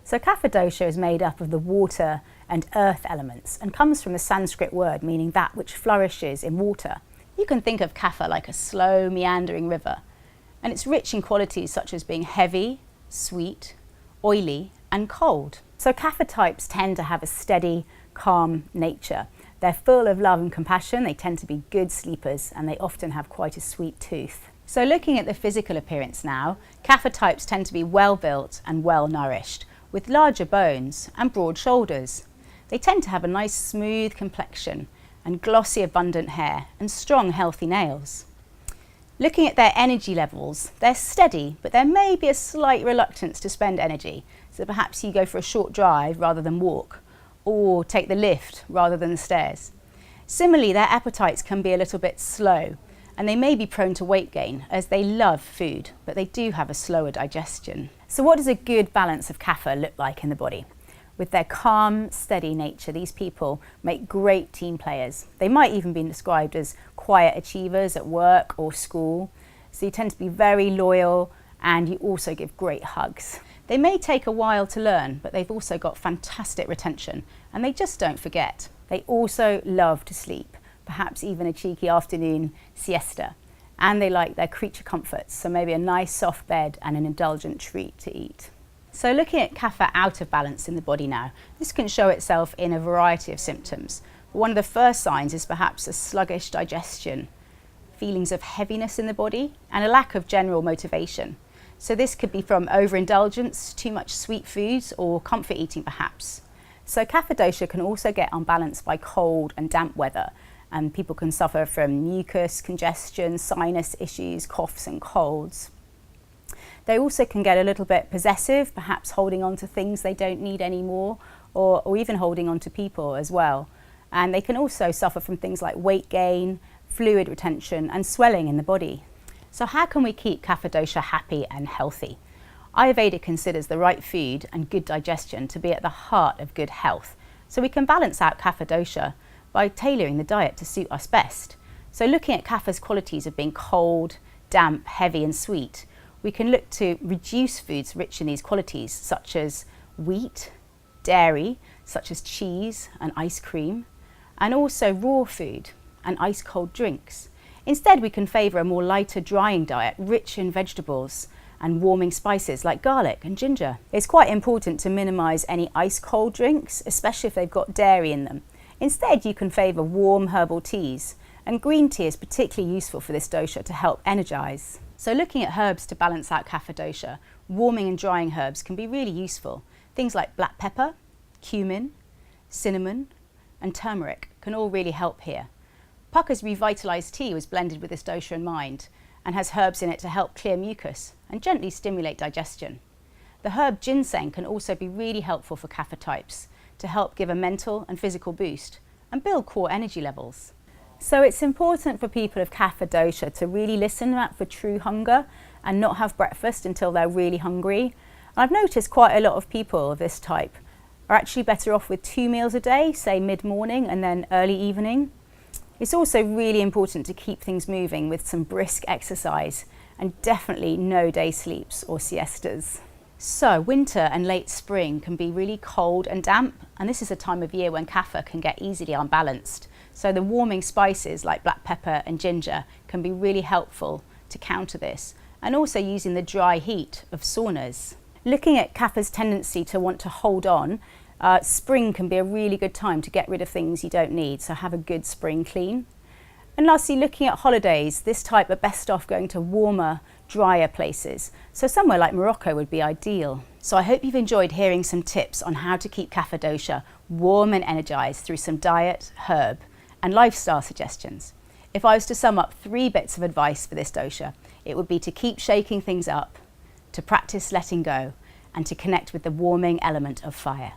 So Kapha dosha is made up of the water and earth elements and comes from the Sanskrit word meaning that which flourishes in water. You can think of Kapha like a slow, meandering river, and it's rich in qualities such as being heavy, sweet, oily and cold. So Kapha types tend to have a steady, calm nature. They're full of love and compassion, they tend to be good sleepers, and they often have quite a sweet tooth. So looking at the physical appearance now, Kapha types tend to be well built and well nourished, with larger bones and broad shoulders. They tend to have a nice smooth complexion and glossy abundant hair and strong healthy nails. Looking at their energy levels, they're steady, but there may be a slight reluctance to spend energy. So perhaps you go for a short drive rather than walk, or take the lift rather than the stairs. Similarly, their appetites can be a little bit slow, and they may be prone to weight gain as they love food, but they do have a slower digestion. So what does a good balance of Kapha look like in the body? With their calm, steady nature, these people make great team players. They might even be described as quiet achievers at work or school. So you tend to be very loyal, and you also give great hugs. They may take a while to learn, but they've also got fantastic retention, and they just don't forget. They also love to sleep, perhaps even a cheeky afternoon siesta. And they like their creature comforts, so maybe a nice soft bed and an indulgent treat to eat. So looking at Kapha out of balance in the body now, this can show itself in a variety of symptoms. But one of the first signs is perhaps a sluggish digestion, feelings of heaviness in the body, and a lack of general motivation. So this could be from overindulgence, too much sweet foods, or comfort eating perhaps. So Kapha dosha can also get unbalanced by cold and damp weather, and people can suffer from mucus, congestion, sinus issues, coughs and colds. They also can get a little bit possessive, perhaps holding on to things they don't need anymore, or even holding on to people as well. And they can also suffer from things like weight gain, fluid retention and swelling in the body. So how can we keep Kapha dosha happy and healthy? Ayurveda considers the right food and good digestion to be at the heart of good health. So we can balance out Kapha dosha by tailoring the diet to suit us best. So looking at Kapha's qualities of being cold, damp, heavy and sweet, we can look to reduce foods rich in these qualities such as wheat, dairy, such as cheese and ice cream, and also raw food and ice cold drinks. Instead, we can favour a more lighter drying diet, rich in vegetables and warming spices like garlic and ginger. It's quite important to minimise any ice cold drinks, especially if they've got dairy in them. Instead, you can favour warm herbal teas, and green tea is particularly useful for this dosha to help energise. So looking at herbs to balance out Kapha dosha, warming and drying herbs can be really useful. Things like black pepper, cumin, cinnamon and turmeric can all really help here. Pukka's revitalised tea was blended with this dosha in mind and has herbs in it to help clear mucus and gently stimulate digestion. The herb ginseng can also be really helpful for Kapha types to help give a mental and physical boost and build core energy levels. So it's important for people of Kapha dosha to really listen out for true hunger and not have breakfast until they're really hungry. I've noticed quite a lot of people of this type are actually better off with 2 meals a day, say mid-morning and then early evening. It's also really important to keep things moving with some brisk exercise and definitely no day sleeps or siestas. So winter and late spring can be really cold and damp, and this is a time of year when Kapha can get easily unbalanced. So the warming spices like black pepper and ginger can be really helpful to counter this, and also using the dry heat of saunas. Looking at Kapha's tendency to want to hold on, spring can be a really good time to get rid of things you don't need, so have a good spring clean. And lastly, looking at holidays, this type are best off going to warmer, drier places. So somewhere like Morocco would be ideal. So I hope you've enjoyed hearing some tips on how to keep Kapha dosha warm and energised through some diet, herb and lifestyle suggestions. If I was to sum up 3 bits of advice for this dosha, it would be to keep shaking things up, to practice letting go, and to connect with the warming element of fire.